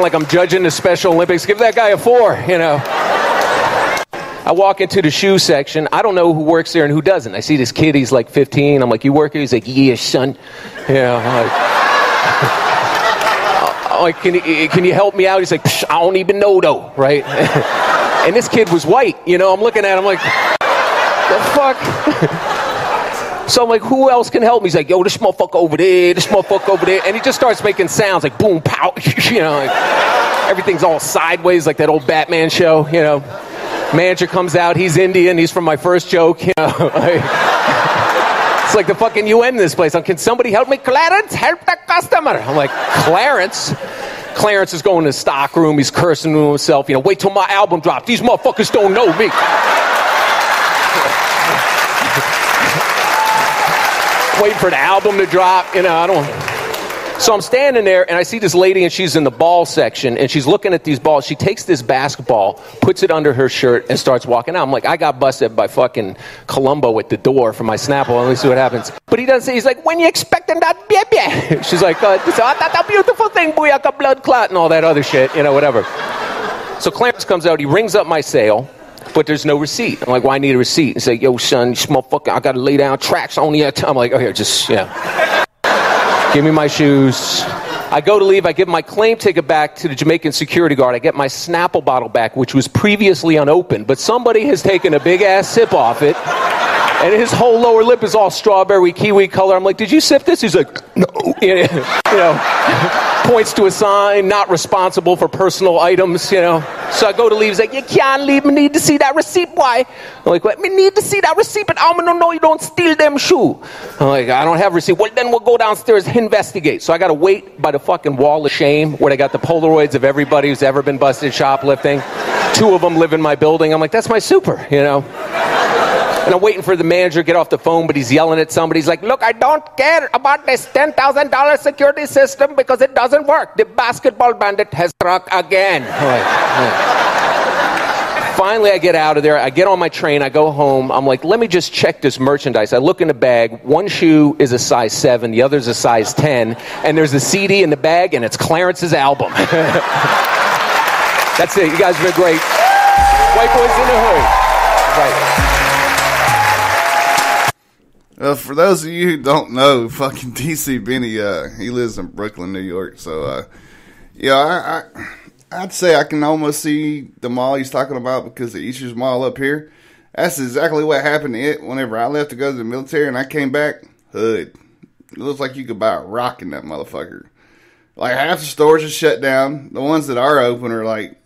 like I'm judging the Special Olympics. Give that guy a 4, you know. I walk into the shoe section. I don't know who works there and who doesn't. I see this kid. He's like 15. I'm like, you work here? He's like, yeah, son. You know, I'm like, can you help me out? He's like, I don't even know though, right? And this kid was white. You know, I'm looking at him like, the fuck? So I'm like, who else can help me? He's like, yo, this motherfucker over there, this motherfucker over there. And he just starts making sounds like boom, pow. You know, like, everything's all sideways like that old Batman show, you know. Manager comes out, he's Indian, he's from my first joke, you know. Like, it's like the fucking UN in this place. Can somebody help me? Clarence, help the customer. I'm like, Clarence? Clarence is going to the stock room, he's cursing to himself, you know, wait till my album drops. These motherfuckers don't know me. Waiting for the album to drop, you know, I don't. So I'm standing there, and I see this lady, and she's in the ball section, and she's looking at these balls. She takes this basketball, puts it under her shirt, and starts walking out. I'm like, I got busted by fucking Columbo at the door for my Snapple. Let me see what happens. But he doesn't say, he's like, when you expecting that baby? She's like, that's a beautiful thing, booyaka, blood clot, and all that other shit, you know, whatever. So Clarence comes out, he rings up my sale, but there's no receipt. I'm like, well, I need a receipt. He's like, yo, son, you motherfucker, I got to lay down tracks on you. I'm like, oh, here, just, yeah. Give me my shoes. I go to leave. I give my claim ticket back to the Jamaican security guard. I get my Snapple bottle back, which was previously unopened, but somebody has taken a big-ass sip off it, and his whole lower lip is all strawberry kiwi color. I'm like, did you sip this? He's like, no. You know, points to a sign, not responsible for personal items, you know. So I go to leave. He's like, you can't leave. Me need to see that receipt, boy. I'm like, what? Me need to see that receipt, but I'm going to know you don't steal them shoe. I'm like, I don't have a receipt. Well, then we'll go downstairs and investigate. So I got to wait by the fucking wall of shame where they got the Polaroids of everybody who's ever been busted shoplifting. 2 of them live in my building. I'm like, that's my super, you know. And I'm waiting for the manager to get off the phone, but he's yelling at somebody. He's like, look, I don't care about this $10,000 security system because it doesn't work. The basketball bandit has struck again. Finally, I get out of there. I get on my train. I go home. I'm like, let me just check this merchandise. I look in the bag. One shoe is a size 7. The other's a size 10. And there's a CD in the bag, and it's Clarence's album. That's it. You guys have been great. White boys in a hood. Right. For those of you who don't know, fucking DC Benny, he lives in Brooklyn, New York. So, yeah, I'd say I can almost see the mall he's talking about because the Easter's Mall up here. That's exactly what happened to it whenever I left to go to the military and I came back. Hood. It looks like you could buy a rock in that motherfucker. Like, half the stores are shut down. The ones that are open are, like,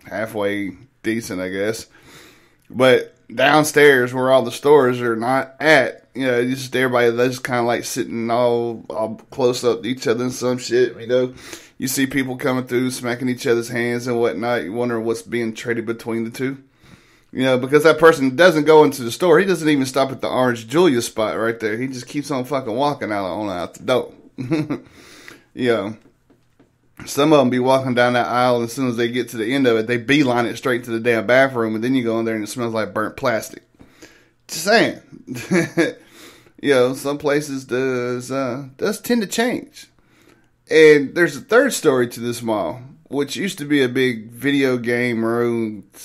halfway decent, I guess. But downstairs where all the stores are not at, you know, just everybody that's kind of like sitting all close up to each other and some shit, you know. You see people coming through, smacking each other's hands and whatnot. You wonder what's being traded between the two. You know, because that person doesn't go into the store. He doesn't even stop at the Orange Julia spot right there. He just keeps on fucking walking out the door. You know, some of them be walking down that aisle, and as soon as they get to the end of it, they beeline it straight to the damn bathroom, and then you go in there and it smells like burnt plastic. Just saying. You know, some places does tend to change. And there's a third story to this mall, which used to be a big video game room /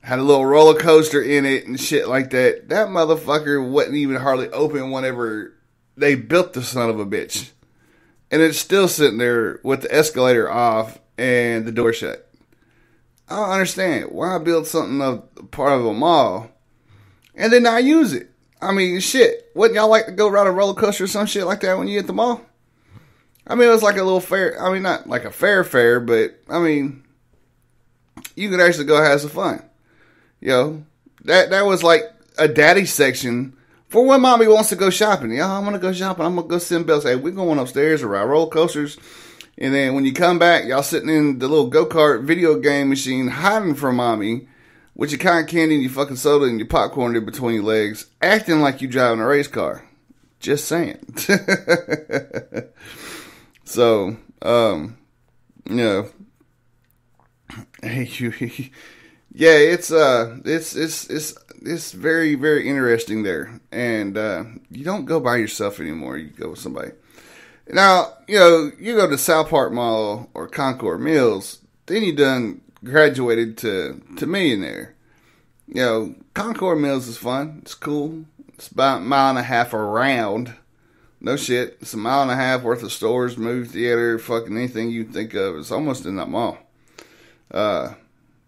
had a little roller coaster in it and shit like that. That motherfucker wasn't even hardly open whenever they built the son of a bitch. And it's still sitting there with the escalator off and the door shut. I don't understand. Why build something of part of a mall and then not use it? I mean, shit. Wouldn't y'all like to go ride a roller coaster or some shit like that when you at the mall? I mean, it was like a little fair. I mean, not like a fair, but I mean, you could actually go have some fun. You know, that was like a daddy section for when mommy wants to go shopping. Yeah, I'm going to go shopping. I'm going to go sit in Bell. Say, we're going upstairs to ride roller coasters. And then when you come back, y'all sitting in the little go-kart video game machine hiding from mommy with your cotton candy and your fucking soda and your popcorn in between your legs, acting like you driving a race car. Just saying. So, you know, yeah, it's very, very interesting there. And, you don't go by yourself anymore. You go with somebody. Now, you go to South Park Mall or Concord Mills, then you done graduated to millionaire. Concord Mills is fun. It's cool. It's about a mile and a half around. No shit. It's a mile and a half worth of stores, movie theater, fucking anything you think of. It's almost in that mall.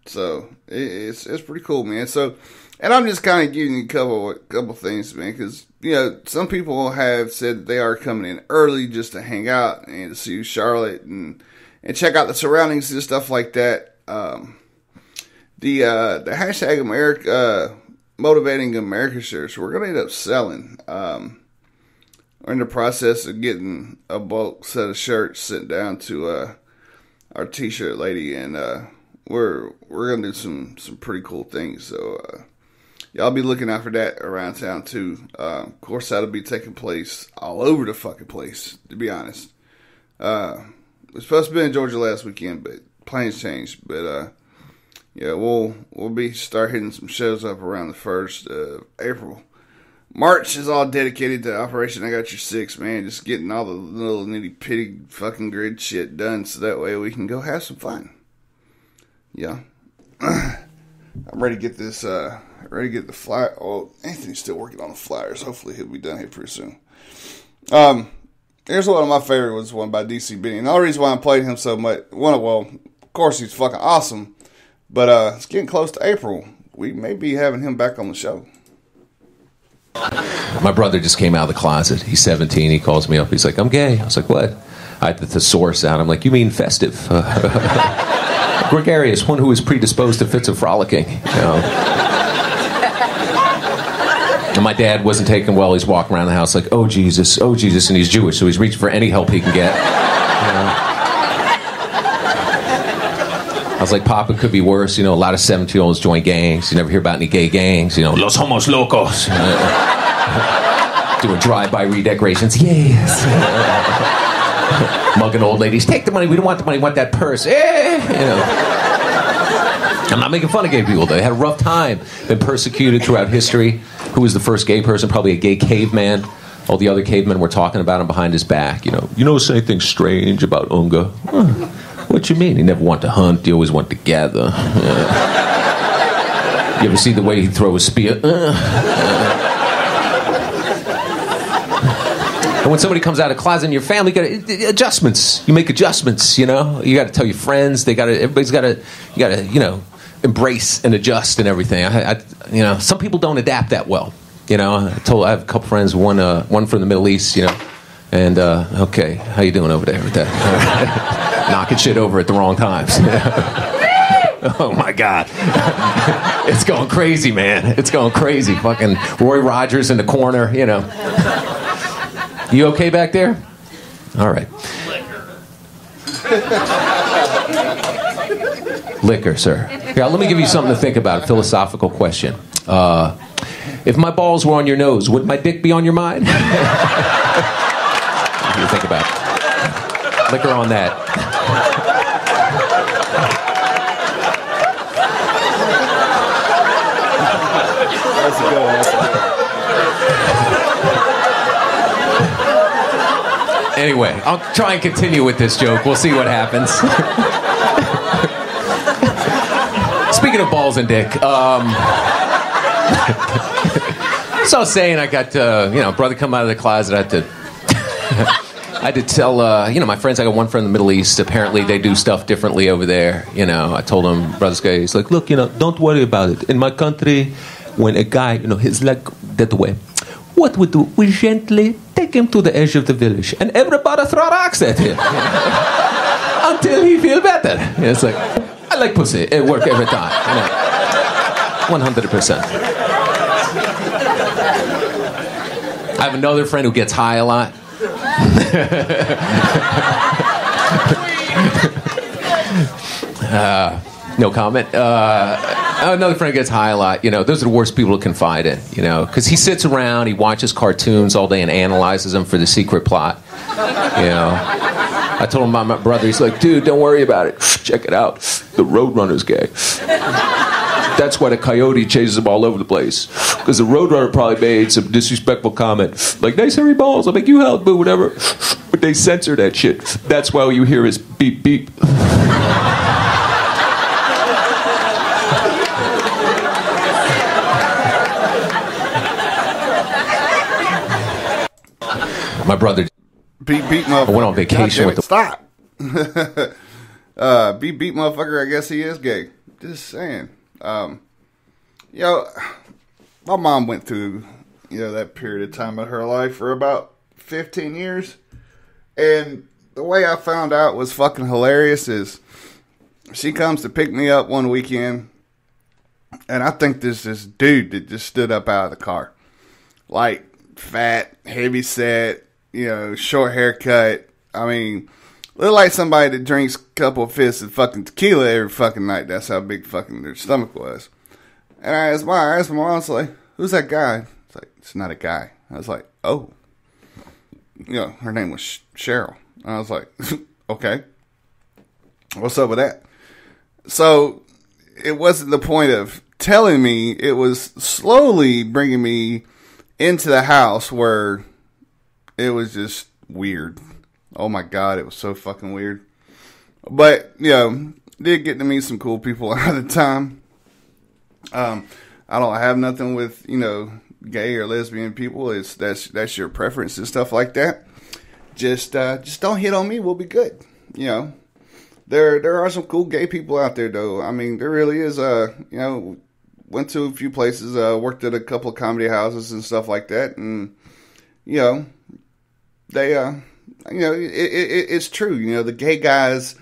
So it's pretty cool, man. So, and I'm just kind of giving you a couple things, man, because some people have said they are coming in early just to hang out and to see Charlotte and check out the surroundings and stuff like that. The hashtag America Motivating America shirts we're gonna end up selling. We're in the process of getting a bulk set of shirts sent down to our t-shirt lady, and we're gonna do some pretty cool things. So y'all be looking out for that around town too. Of course, that'll be taking place all over the fucking place, to be honest. It was supposed to be in Georgia last weekend, but plans changed. But we'll start hitting some shows up around the 1st of April. March is all dedicated to Operation I Got Your Six, man. Just getting all the little nitty-pitty fucking grid shit done so that way we can go have some fun. Yeah. I'm ready to get this, ready to get the flyer. Oh, Anthony's still working on the flyers. Hopefully he'll be done here pretty soon. Here's one of my favorite ones, one by DC Benny. And the only reason why I'm playing him so much, of course he's fucking awesome, but it's getting close to April. We may be having him back on the show. My brother just came out of the closet. He's 17. He calls me up. He's like, I'm gay. I was like, what? I had the thesaurus out. I'm like, you mean festive? Gregarious, one who is predisposed to fits of frolicking. And my dad wasn't taken well. He's walking around the house like, oh, Jesus, and he's Jewish, so he's reaching for any help he can get. I was like, Papa, could be worse. A lot of 17-year-olds join gangs. You never hear about any gay gangs. Los Homos Locos. Doing drive-by redecorations. Yes. Mugging old ladies. Take the money. We don't want the money. We want that purse. I'm not making fun of gay people. They had a rough time. Been persecuted throughout history. Who was the first gay person? Probably a gay caveman. All the other cavemen were talking about him behind his back. You know anything strange about Unga? What you mean? He never wanted to hunt. He always wanted to gather. You ever see the way he throw a spear? And when somebody comes out of the closet in your family, you got adjustments. You make adjustments. You got to tell your friends. Everybody's got to. You got to. Embrace and adjust and everything. Some people don't adapt that well. I have a couple friends. One from the Middle East. And okay, how you doing over there with that? Knocking shit over at the wrong times. Oh my God. It's going crazy, man. It's going crazy. Fucking Roy Rogers in the corner, You okay back there? All right. Liquor, sir. Yeah, let me give you something to think about, a philosophical question. If my balls were on your nose, would my dick be on your mind? What do you think about it? Liquor on that. That's a good one. Anyway, I'll try and continue with this joke. We'll see what happens. Speaking of balls and dick, so I was saying I got, brother come out of the closet. I had to tell, my friends. I got one friend in the Middle East. Apparently, they do stuff differently over there. I told him, brother's guy. He's like, look, don't worry about it. In my country, when a guy, his leg that way, what we do? We gently take him to the edge of the village, and everybody throw rocks at him until he feel better. It's like, I like pussy. It works every time. 100%. I have another friend who gets high a lot. No comment. Another friend gets high a lot. Those are the worst people to confide in. Because he sits around, he watches cartoons all day and analyzes them for the secret plot. I told him about my brother. He's like, dude, don't worry about it. Check it out. The Roadrunner's gay. That's why the coyote chases them all over the place. Because the Roadrunner probably made some disrespectful comment, like, nice hairy balls, I'll make you hell, boo, whatever. But they censor that shit. That's why all you hear is beep, beep. My brother beat motherfucker. I went on vacation with the... Stop. Beat motherfucker, I guess he is gay. Just saying. Yo, my mom went through, that period of time of her life for about 15 years. And the way I found out was fucking hilarious is she comes to pick me up one weekend, and I think there's this dude that just stood up out of the car. Like, fat, heavy set, short haircut. I mean, look like somebody that drinks a couple of fists of fucking tequila every fucking night. That's how big fucking their stomach was. And I asked my mom, I was like, who's that guy? It's like, it's not a guy. I was like, oh. Her name was Cheryl. And I was like, okay. What's up with that? So, it wasn't the point of telling me. It was slowly bringing me into the house where it was just weird. Oh my God, it was so fucking weird. But, did get to meet some cool people at the time. I don't have nothing with, gay or lesbian people. That's your preference and stuff like that. Just don't hit on me. We'll be good. There are some cool gay people out there though. I mean, there really is. Went to a few places. Worked at a couple of comedy houses and stuff like that. And they it's true. The gay guys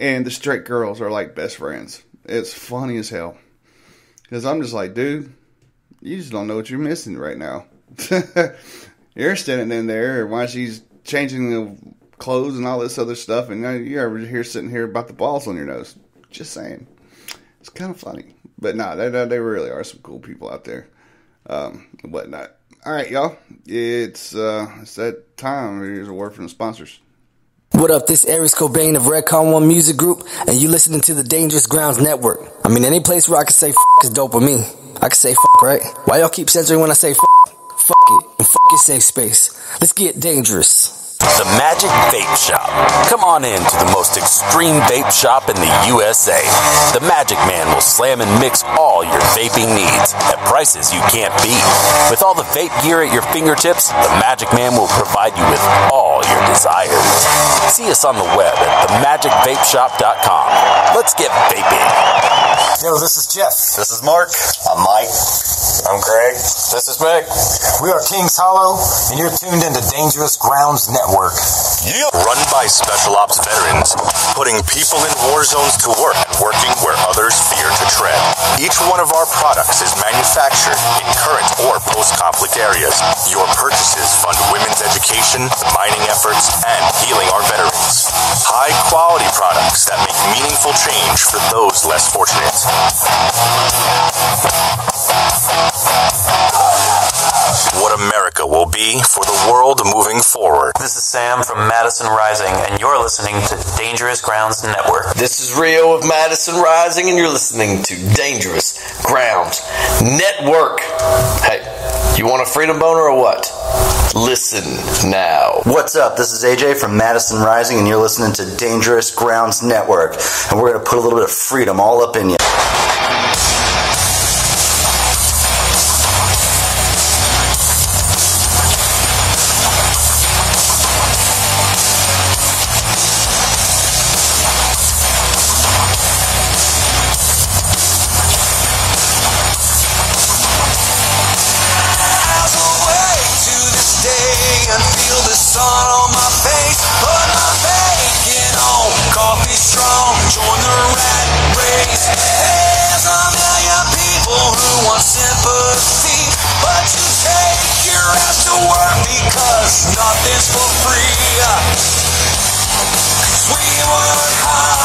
and the straight girls are like best friends. It's funny as hell. Because I'm just like, dude, you just don't know what you're missing right now. You're standing in there while she's changing the clothes and all this other stuff, and you're over here sitting here about the balls on your nose. Just saying. It's kind of funny. But nah, they really are some cool people out there. Whatnot. All right, y'all. It's that time. Here's a word from the sponsors. What up, this is Aries Cobain of Redcon One Music Group, and you listening to the Dangerous Grounds Network. I mean, any place where I can say f*** is dope with me. I can say f***, right? Why y'all keep censoring when I say f***? Fuck it, and fuck your safe space. Let's get dangerous. The Magic Vape Shop. Come on in to the most extreme vape shop in the USA. The Magic Man will slam and mix all your vaping needs at prices you can't beat. With all the vape gear at your fingertips, the Magic Man will provide you with all your desires. See us on the web at themagicvapeshop.com. Let's get vaping. Yo, this is Jeff. This is Mark. I'm Mike. I'm Craig. This is Meg. We are Kings Hollow, and you're tuned into Dangerous Grounds Network. Yeah. Run by Special Ops veterans, putting people in war zones to work and working where others fear to tread. Each one of our products is manufactured in current or post-conflict areas. Your purchases fund women's education, mining efforts, and healing our veterans. High-quality products that make meaningful change for those less fortunate. What America will be for the world moving forward. This is Sam from Madison Rising, and you're listening to Dangerous Grounds Network. This is Rio of Madison Rising, and you're listening to Dangerous Grounds Network. Hey, you want a freedom boner or what? Listen now. What's up? This is AJ from Madison Rising, and you're listening to Dangerous Grounds Network. And we're going to put a little bit of freedom all up in you. Join the rat race. There's a million people who want sympathy, but you take your ass to work because nothing's for free. 'Cause we work hard.